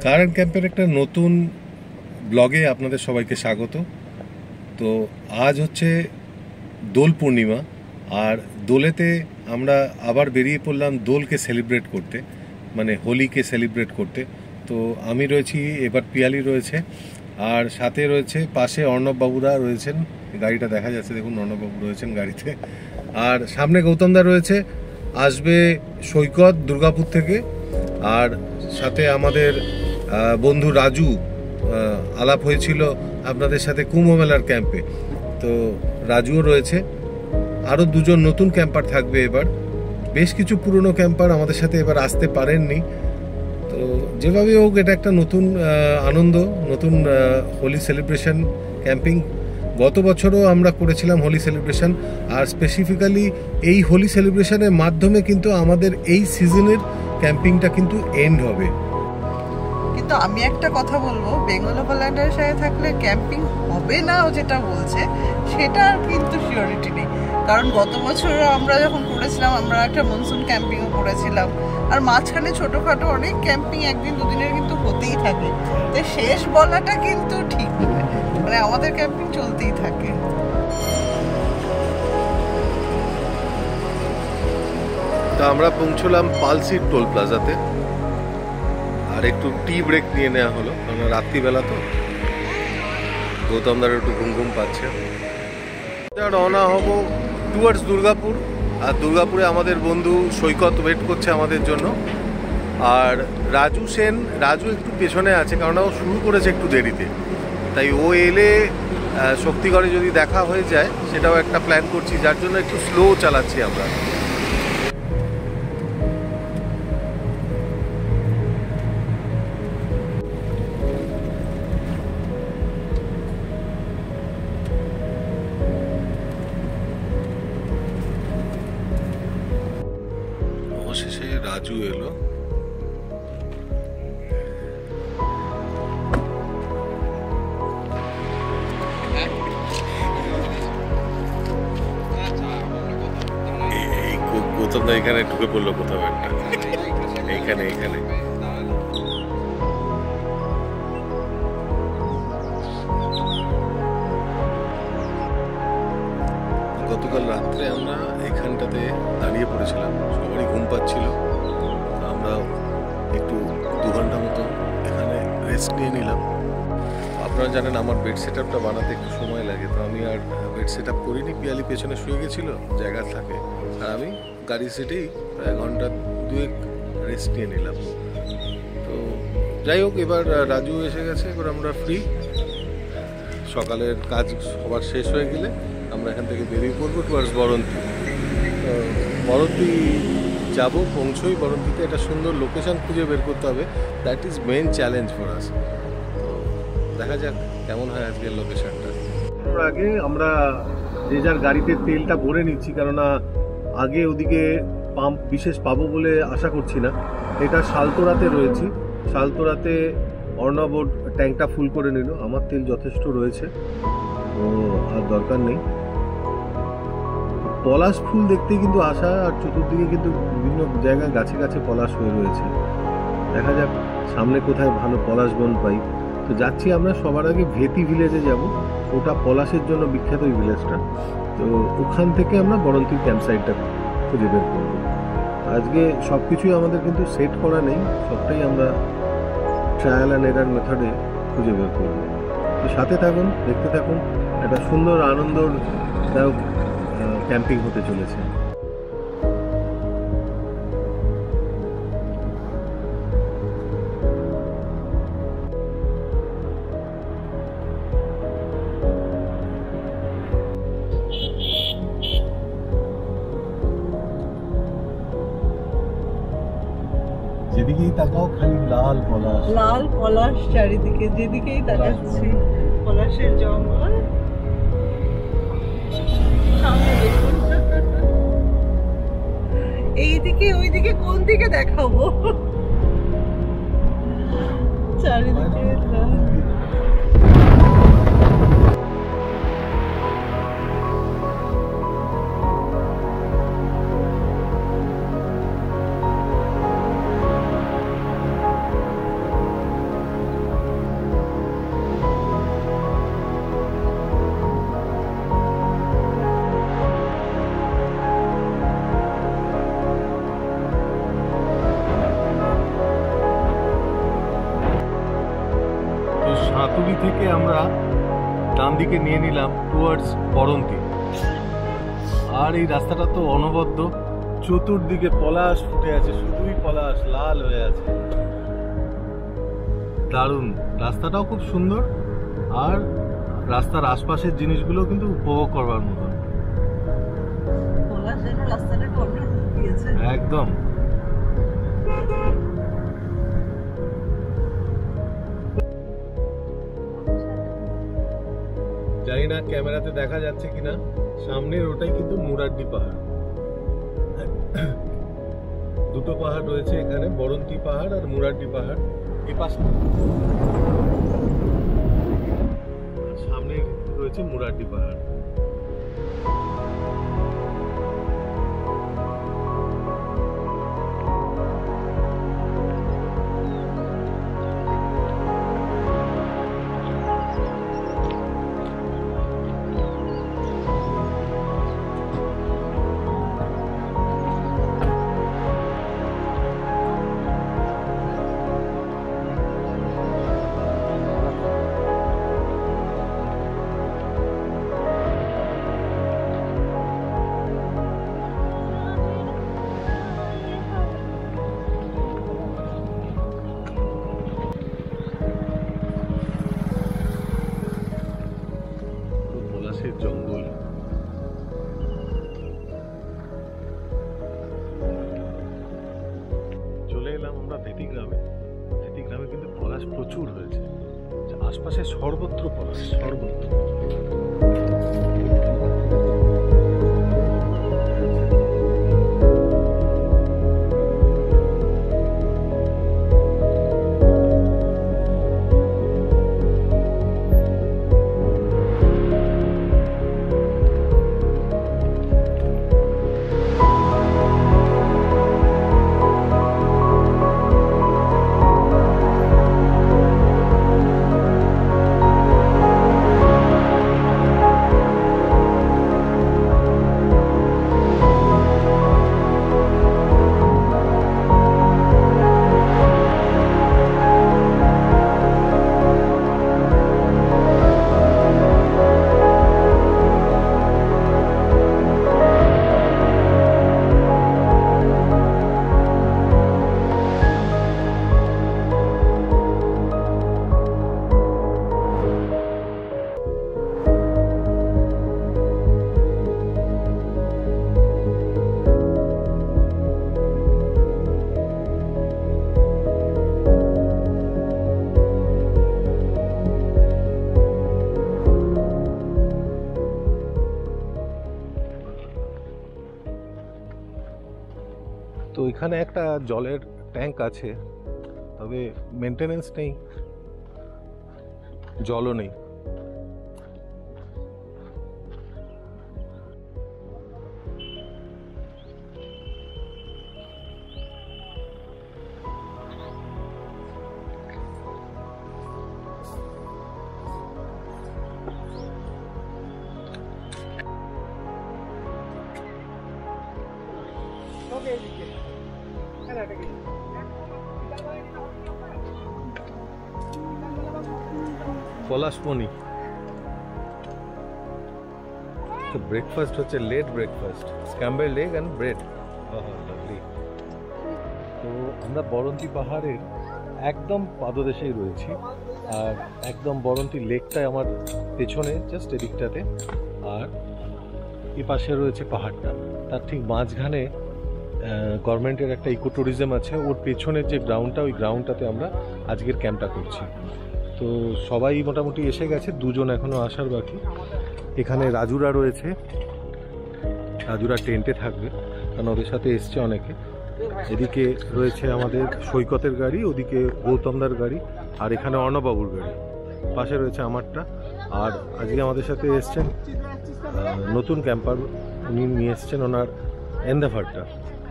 Current ক্যাম্পের একটা নতুন ব্লগে আপনাদের সবাইকে স্বাগত। তো আজ হচ্ছে দোল পূর্ণিমা, আর দোলেতে আমরা আবার বেরিয়ে পড়লাম দোলকে সেলিব্রেট করতে, মানে হোলিকে সেলিব্রেট করতে। তো আমি রয়েছি, এবার পিয়ালি রয়েছে, আর সাথে রয়েছে পাশে অর্ণব বাবুরা রয়েছেন, গাড়িটা দেখা যাচ্ছে, দেখুন অর্ণব বাবু রয়েছেন গাড়িতে, আর সামনে গৌতমদা রয়েছে, আসবে সৈকত দুর্গাপুর থেকে, আর সাথে আমাদের বন্ধু রাজু আলাপ হয়েছিল আপনাদের সাথে কুম্ভ মেলার ক্যাম্পে, তো রাজুও রয়েছে। আরও দুজন নতুন ক্যাম্পার থাকবে এবার, বেশ কিছু পুরনো ক্যাম্পার আমাদের সাথে এবার আসতে পারেননি। তো যেভাবে হোক এটা একটা নতুন আনন্দ, নতুন হোলি সেলিব্রেশন ক্যাম্পিং। গত বছরও আমরা করেছিলাম হোলি সেলিব্রেশন, আর স্পেসিফিক্যালি এই হোলি সেলিব্রেশনের মাধ্যমে কিন্তু আমাদের এই সিজনের ক্যাম্পিংটা কিন্তু এন্ড হবে। কিন্তু আমি একটা কথা বলবো, বেঙ্গল ওভারল্যান্ডের সাথে থাকলে ক্যাম্পিং হবে না যেটা বলছে সেটা কিন্তু সিওরিটি নেই। কারণ গত বছর আমরা যখন করেছিলাম, আমরা একটা মনসুন ক্যাম্পিংও করেছিলাম, আর মাঝখানে ছোটোখাটো অনেক ক্যাম্পিং একদিন দুদিনের কিন্তু হতেই থাকে। তো শেষ বলাটা কিন্তু ঠিক নয়, মানে আমাদের ক্যাম্পিং চলতেই থাকে। তা আমরা পৌঁছলাম পালসির টোল প্লাজাতে, আর একটু টি ব্রেক নিয়ে নেওয়া হলো, কারণ রাত্রিবেলা তো গৌতমদার একটু ঘুম ঘুম পাচ্ছে। রওনা হব টুয়ার্ডস দুর্গাপুর, আর দুর্গাপুরে আমাদের বন্ধু সৈকত ওয়েট করছে আমাদের জন্য, আর রাজু একটু পেছনে আছে, কারণ ও শুরু করেছে একটু দেরিতে, তাই ও এলে শক্তিগড়ে যদি দেখা হয়ে যায় সেটাও একটা প্ল্যান করছি, যার জন্য একটু স্লো চালাচ্ছি আমরা। অবশেষে রাজু এলো। গৌতমদা এখানে ঢুকে পড়লো কোথাও একটা, এইখানে গতকাল রাত্রে আমরা এখানটাতে দাঁড়িয়ে পড়েছিলাম, সবারই ঘুম পাচ্ছিল, আমরা একটু 2 ঘন্টা মতো এখানে রেস্ট নিয়ে নিলাম। আপনারা জানেন আমার বেড সেট আপটা বানাতে একটু সময় লাগে, তো আমি আর বেড সেট আপ করিনি, পিয়ালি পেছনে শুয়ে গেছিলো, জায়গা থাকে, আর আমি গাড়ি সেটেই প্রায় 1-2 ঘন্টা রেস্ট নিয়ে নিলাম। তো যাই হোক, এবার রাজু এসে গেছে, এবার আমরা ফ্রি। সকালের কাজ সবার শেষ হয়ে গেলে আমরা এখান থেকে বেরিয়ে পড়বো টুয়ার্ডস বরন্তী। বরন্তী যাবো, পৌঁছোই বরন্তীতে, একটা সুন্দর লোকেশন খুঁজে বের করতে হবে, that is main challenge for us. তো দেখা যাক কেমন হয় আজকের লোকেশনটা। আগে আমরা যে যার গাড়িতে তেলটা ভরে নিচ্ছি, কেননা আগে ওদিকে পাম্প বিশেষ পাবো বলে আশা করছি না। এটা শালতোরাতে রয়েছি, শালতোরাতে অর্ণব ট্যাঙ্কটা ফুল করে নিল, আমার তেল যথেষ্ট রয়েছে, তো আর দরকার নেই। পলাশ ফুল দেখতেই কিন্তু আসা, আর চতুর্দিকে কিন্তু বিভিন্ন জায়গায় গাছে গাছে পলাশ হয়ে রয়েছে। দেখা যাক সামনে কোথায় ভালো পলাশ বন পাই। তো যাচ্ছি আমরা, সবার আগে ভেতি ভিলেজে যাব, ওটা পলাশের জন্য বিখ্যাত ওই ভিলেজটা। তো ওখান থেকে আমরা বরন্তীর ক্যাম্প সাইটটা খুঁজে বের করব। আজকে সব কিছুই আমাদের কিন্তু সেট করা নেই, সবটাই আমরা ট্রায়াল অ্যান্ড এরার মেথডে খুঁজে বের করব। তো সাথে থাকুন, দেখতে থাকুন, একটা সুন্দর আনন্দদায়ক ক্যাম্পিং হতে চলেছে। যেদিকেই তাকাও খালি লাল পলাশ, লাল পলাশ চারিদিকে, যেদিকেই তাকাচ্ছি পলাশের জঙ্গল। সামনে দেখুন, এইদিকে ওইদিকে কোন দিকে দেখাবো, চারিদিকে লাল। সাঁতুরি থেকে আমরা ডান দিকে নিয়ে নিলাম টুয়ার্ডস পরন্তি। আর এই রাস্তাটা তো অনবদ্য, চতুর্দিকে পলাশ ফুটে আছে, শুধুই পলাশ, লাল হয়ে আছে। দারুণ, রাস্তাটাও খুব সুন্দর, আর রাস্তার আশপাশের জিনিসগুলো কিন্তু উপভোগ করবার মতন। একদম জানি না ক্যামেরাতে দেখা যাচ্ছে কিনা, সামনের ওটাই কিন্তু মুরাড্ডি পাহাড়। দুটো পাহাড় রয়েছে এখানে, বরন্তি পাহাড় আর মুরাড্ডি পাহাড়। এই পাশে সামনে রয়েছে মুরাড্ডি পাহাড়। জঙ্গল, চলে এলাম আমরা ভেটি গ্রামে। ভেটি গ্রামে কিন্তু পলাশ প্রচুর হয়েছে, আশপাশে সর্বত্র পলাশ, সর্বত্র। তো এখানে একটা জলের ট্যাঙ্ক আছে, তবে মেনটেনেন্স নেই, জলও নেই। পলাশমণি। তো ব্রেকফাস্ট হচ্ছে late breakfast, scrambled egg and bread. Lovely. তো আমরা বরন্তী পাহাড়ের একদম পাদদেশেই রয়েছি, আর একদম বরন্তী লেকটাই আমার পেছনে, জাস্ট এদিকটাতে, আর এ পাশে রয়েছে পাহাড়টা। তার ঠিক মাঝখানে গভর্নমেন্টের একটা ইকো ট্যুরিজম আছে, ওর পেছনের যে গ্রাউন্ডটা, ওই গ্রাউন্ডটাতে আমরা আজকের ক্যাম্পটা করছি। তো সবাই মোটামুটি এসে গেছে, দুজন এখনও আসার বাকি। এখানে রাজুরা রয়েছে, রাজুরা টেন্টে থাকবে কারণ ওদের সাথে এসছে অনেকে। এদিকে রয়েছে আমাদের সৈকতের গাড়ি, ওদিকে গৌতমদার গাড়ি, আর এখানে অর্ণবাবুর গাড়ি, পাশে রয়েছে আমারটা। আর আজকে আমাদের সাথে এসছেন নতুন ক্যাম্পার, উনি নিয়ে এসছেন ওনার এন্ডাভারটা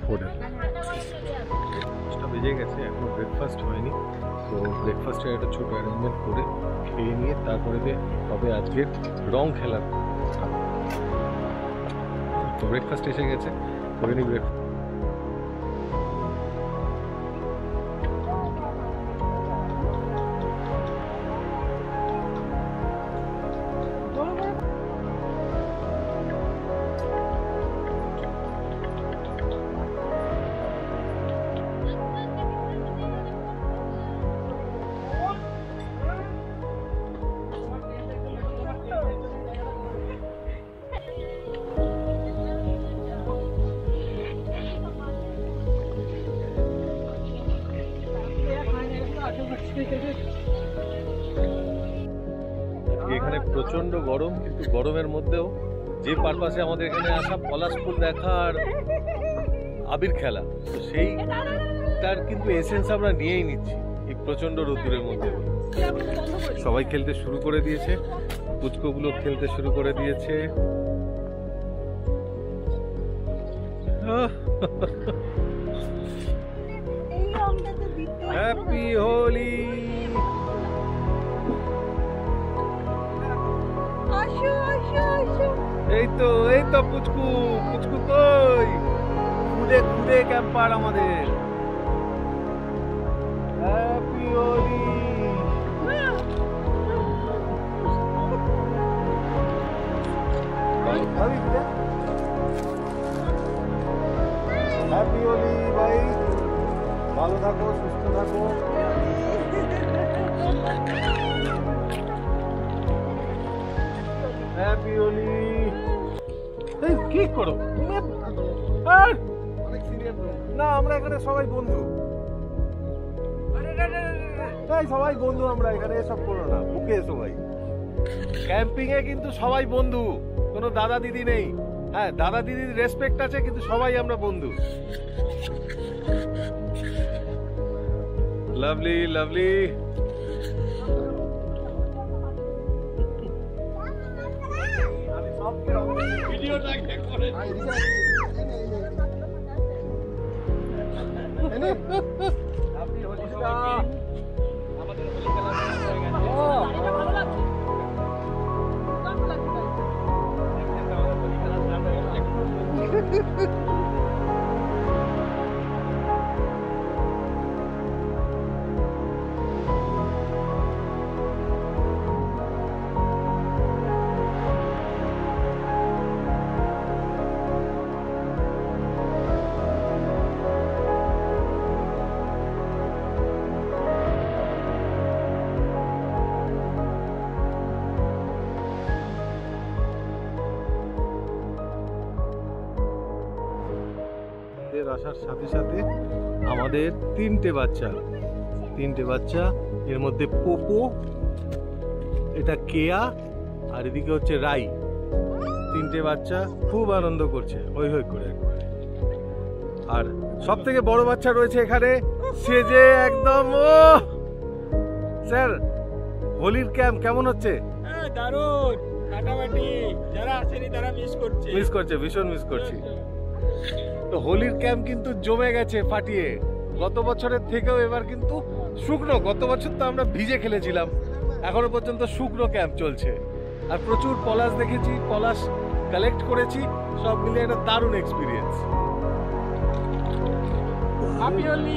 ফোর্ডের। বেজে গেছে, এখনো ব্রেকফাস্ট হয়নি, তো ব্রেকফাস্টের একটা ছোটো অ্যারেঞ্জমেন্ট করে খেয়ে নিয়ে তারপরে তবে আজকের রং খেলার। তো ব্রেকফাস্ট এসে গেছে, করে নিই ব্রেকফাস্ট। এখানে প্রচন্ড গরম, কিন্তু গরমের মধ্যেও যে পারপাসে আমাদের এখানে আসা, পলাশ ফুল দেখা আর আবির খেলা, তো সেইটার কিন্তু এসেন্স আমরা নিয়েই নিচ্ছি এই প্রচন্ড রোদ্দুরের মধ্যে। সবাই খেলতে শুরু করে দিয়েছে, পুচকোগুলো খেলতে শুরু করে দিয়েছে। হ্যাপি হোলি। এই তো পুচকু কই, খুদে ক্যাম্পার আমাদের। হ্যাপি হোলি। হ্যাপি হোলি ভাই, ভালো থাকো, সুস্থ থাকো। হ্যাপি হোলি। কি করো না, আমরা এখানে সবাই বন্ধু, সবাই বন্ধু, আমরা এখানে এসব করো না, বুকে এসো ভাই। ক্যাম্পিং এ কিন্তু সবাই বন্ধু, কোনো দাদা দিদি নেই। হ্যাঁ, দাদা দিদির রেসপেক্ট আছে, কিন্তু সবাই আমরা বন্ধু। Lovely lovely. আসার সাথে সাথে আমাদের তিনটে বাচ্চা, এর মধ্যে পোপো, এটা কেয়া, আর এদিকে হচ্ছে রাই। তিনটে বাচ্চা খুব আনন্দ করছে, হই হই করে একবারে। আর সব থেকে বড় বাচ্চা রয়েছে এখানে, সেজে একদম। ও স্যার, হোলির ক্যাম্প কেমন হচ্ছে? দারুণ, কাটাকাটি, যারা আসেনি তারা মিস করছে, ভীষণ মিস করছি। তো হোলির ক্যাম্প কিন্তু জমে গেছে ফাটিয়ে, গত বছরের থেকেও এবার কিন্তু শুকনো। গত বছর তো আমরা ভিজে খেলেছিলাম, এখনো পর্যন্ত শুকনো ক্যাম্প চলছে। আর প্রচুর পলাশ দেখেছি, পলাশ কালেক্ট করেছি, সব মিলে একটা দারুণ experience. Happy Holi.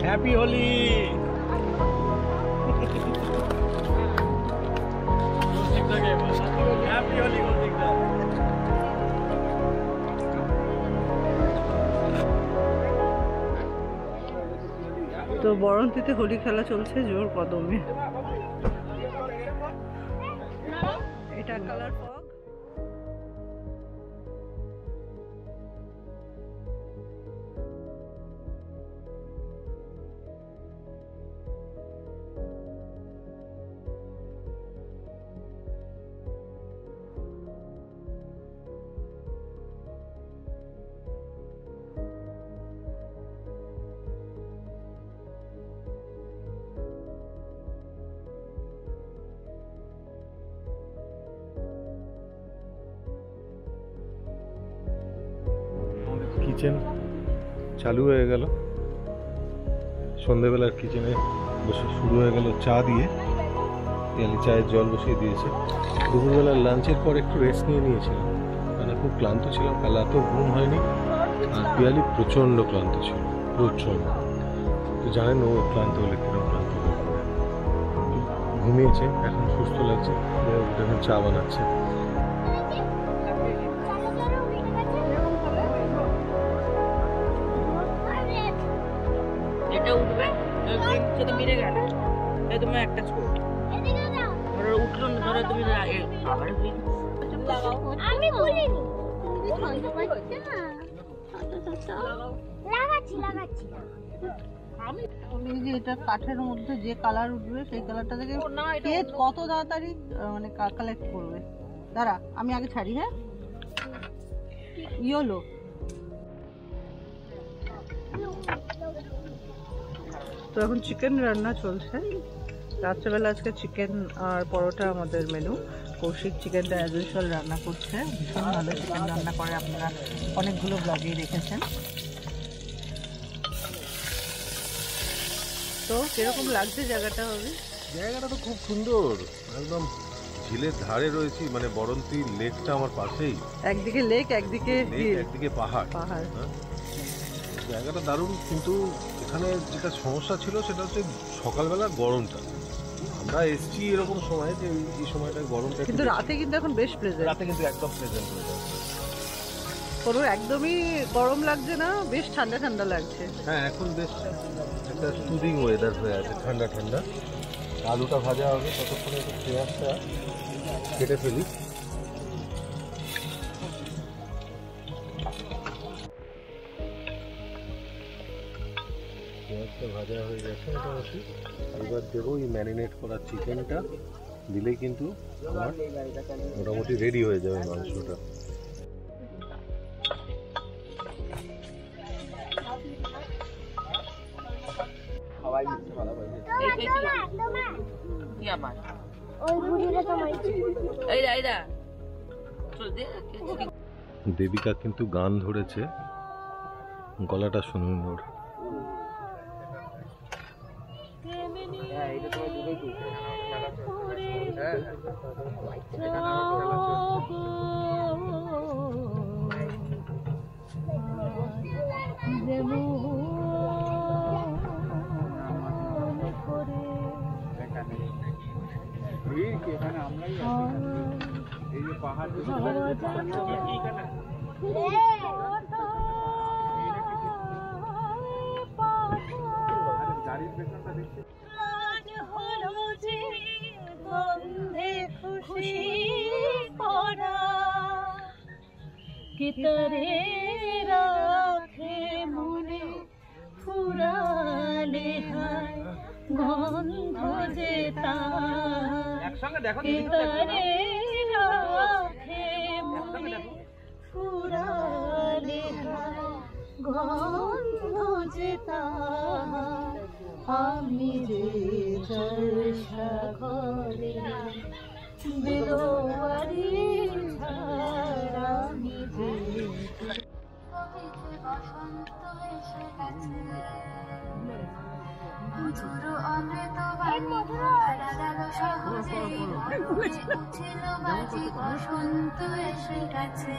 Happy Holi. Happy Holi. তো বরন্তিতে হোলি খেলা চলছে জোর কদমে। এটা কালার ফগ। কিচেন চালু হয়ে গেল, সন্ধেবেলার কিচেনে বসে শুরু হয়ে গেল চা দিয়ে। পিয়ালি চায়ের জল বসিয়ে দিয়েছে। দুপুরবেলার লাঞ্চের পর একটু রেস্ট নিয়েছিলাম, মানে খুব ক্লান্ত ছিলাম, কাল এত ঘুম হয়নি। আর পিয়ালি প্রচণ্ড ক্লান্ত ছিল, প্রচণ্ড। তো জানেন ও ক্লান্ত হলে কিরকম ক্লান্ত হয়ে পড়ে। ঘুমিয়েছে, এখন সুস্থ লাগছে, এখন চা বানাচ্ছে। এটা উঠবে সাথে মিলে গেল, তোমার একটা স্কোর উঠলো না, ধরো তুমি আবার আমি বলিনি, লাগাচ্ছি আমি যে এটা কাঠের মধ্যে যে কালার উঠবে সেই কালারটা থেকে কে কত তাড়াতাড়ি মানে কালেক্ট করবে। দাঁড়া আমি আগে ছাড়ি। হ্যাঁ ইয়োলো। তো এখন চিকেন রান্না চলছে রাত্রেবেলা। আজকে চিকেন আর পরোটা আমাদের মেনু। কৌশিক চিকেনটা অ্যাজ ইউজুয়াল রান্না করছে, ভীষণ ভালো চিকেন রান্না করে, আপনারা অনেকগুলো ব্লগেই দেখেছেন। তো কিরকম লাগছে জায়গাটা? হবে জায়গাটা তো খুব সুন্দর, একদম ঝিলের ধারে রয়েছি, মানে বরন্তী লেকটা আমার পাশেই। একদিকে লেক, একদিকে একদিকে পাহাড়। জায়গাটা দারুণ, কিন্তু এখানে যেটা সমস্যা ছিল সেটা হচ্ছে সকালবেলা গরমটা। আমরা এসছি এরকম সময় যে এই সময়টা গরমটা, কিন্তু রাতে কিন্তু এখন বেশ প্লেজেন্ট। রাতে কিন্তু একদম প্লেজেন্ট হয়ে যায়, কোনো একদমই গরম লাগছে না, বেশ ঠান্ডা ঠান্ডা লাগছে। হ্যাঁ এখন বেশ একটা সুদিং ওয়েদার হয়ে আছে, ঠান্ডা ঠান্ডা। আলুটা ভাজা হবে, ততক্ষণে একটু পেঁয়াজটা কেটে ফেলি। পেঁয়াজটা ভাজা হয়ে গেছে মোটামুটি। এবার দেবো এই ম্যারিনেট করা চিকেনটা, দিলেই কিন্তু আমার মোটামুটি রেডি হয়ে যাবে মাংসটা। দেবিকা কিন্তু গান ধরেছে, গলাটা শুনুন ওর। এই যে পাহাড় গাড়ির পেছনটা দেখছি। খুশি করা কিতরে রাখে মনে ফুরালে হায় গন্ধ যেতা কিতরে রাখে মনে ফুরালে হায় গন্ধ যেতা আমি যে জলসা ঘরে বিলোয়ারি আমি যে বসন্ত এসে গেছে মধুর অমৃত বাণী হারা গেল সহজেই উঠিল বাজি বসন্ত এসে গেছে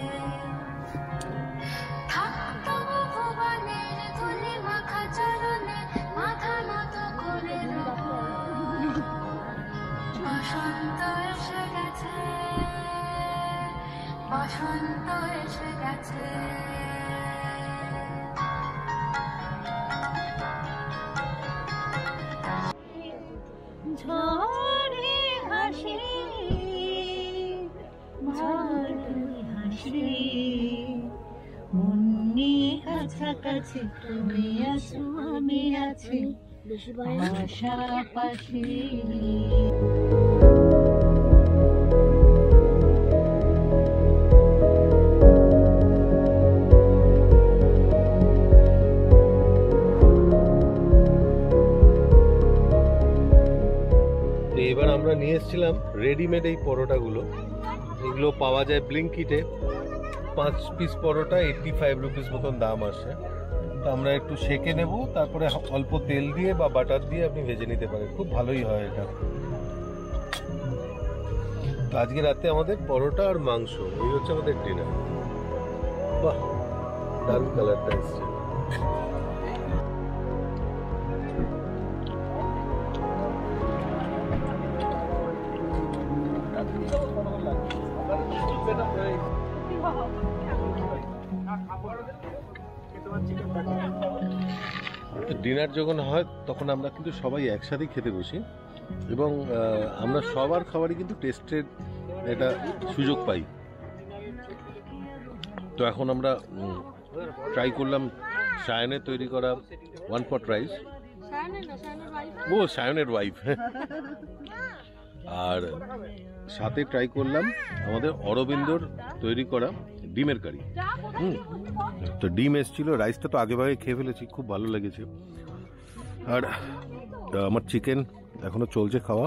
থাকতো ভুবনের ধুলি মাখা চরণে গেছে, বসন্ত এসে গেছে। ঝড়ে হাসি, ঝড় হাসি, মন নিয়ে কাছাকাছি, তুমি আছো আমি আছি পাশাপাশি। এবার আমরা নিয়ে এসেছিলাম রেডিমেড এই পরোটাগুলো। এগুলো পাওয়া যায় ব্লিঙ্কিটে। 5 পিস পরোটা 85 রুপিস মতন দাম আসে। তো আমরা একটু সেকে নেব, তারপরে অল্প তেল দিয়ে বা বাটার দিয়ে আপনি ভেজে নিতে পারেন, খুব ভালোই হয় এটা। তো আজকে রাতে আমাদের পরোটা আর মাংস, এই হচ্ছে আমাদের ডিনার। বাহ, দারুণ কালারটা এসছে। ডিনার যখন হয় তখন আমরা কিন্তু সবাই একসাথেই খেতে বসি, এবং আমরা সবার খাবারই কিন্তু টেস্টের এটা সুযোগ পাই। তো এখন আমরা ট্রাই করলাম সায়নের তৈরি করা 1 পট রাইস। ও সায়নের ওয়াইফ। আর সাথে ট্রাই করলাম আমাদের অরবিন্দর তৈরি করা ডিমের কারি। তো ডিম এসেছিল, রাইসটা তো আগেভাগে খেয়ে ফেলেছি, খুব ভালো লেগেছে। আর আমার চিকেন এখনো চলছে খাওয়া।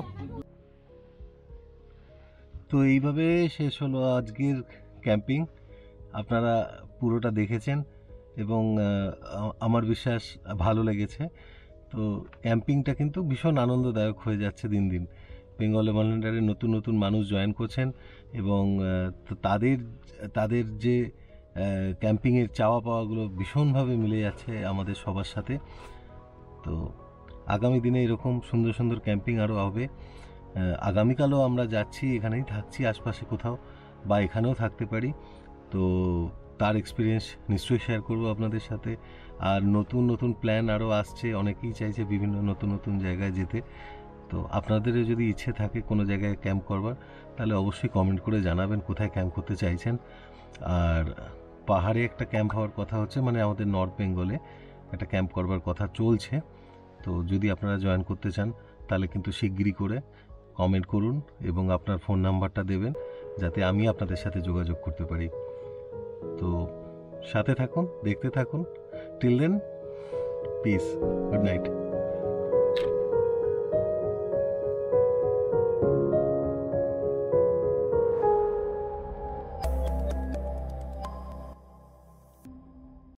তো এইভাবে শেষ হলো আজকের ক্যাম্পিং। আপনারা পুরোটা দেখেছেন এবং আমার বিশ্বাস ভালো লেগেছে। তো ক্যাম্পিংটা কিন্তু ভীষণ আনন্দদায়ক হয়ে যাচ্ছে দিন দিন। বেঙ্গল ভলেন্টিয়ারে নতুন নতুন মানুষ জয়েন করছেন, এবং তো তাদের যে ক্যাম্পিংয়ের চাওয়া পাওয়াগুলো ভীষণভাবে মিলে যাচ্ছে আমাদের সবার সাথে। তো আগামী দিনে এরকম সুন্দর সুন্দর ক্যাম্পিং আরও হবে। আগামীকালও আমরা যাচ্ছি, এখানেই থাকছি আশপাশে কোথাও, বা এখানেও থাকতে পারি। তো তার এক্সপিরিয়েন্স নিশ্চয়ই শেয়ার করবো আপনাদের সাথে। আর নতুন নতুন প্ল্যান আরও আসছে, অনেকেই চাইছে বিভিন্ন নতুন নতুন জায়গায় যেতে। তো আপনাদেরও যদি ইচ্ছে থাকে কোনো জায়গায় ক্যাম্প করবার, তাহলে অবশ্যই কমেন্ট করে জানাবেন কোথায় ক্যাম্প করতে চাইছেন। আর পাহাড়ে একটা ক্যাম্প হওয়ার কথা হচ্ছে, মানে আমাদের নর্থ বেঙ্গলে একটা ক্যাম্প করবার কথা চলছে। তো যদি আপনারা জয়েন করতে চান তাহলে কিন্তু শিগগিরই করে কমেন্ট করুন এবং আপনার ফোন নাম্বারটা দেবেন, যাতে আমি আপনাদের সাথে যোগাযোগ করতে পারি। তো সাথে থাকুন, দেখতে থাকুন। Till then, peace, good night.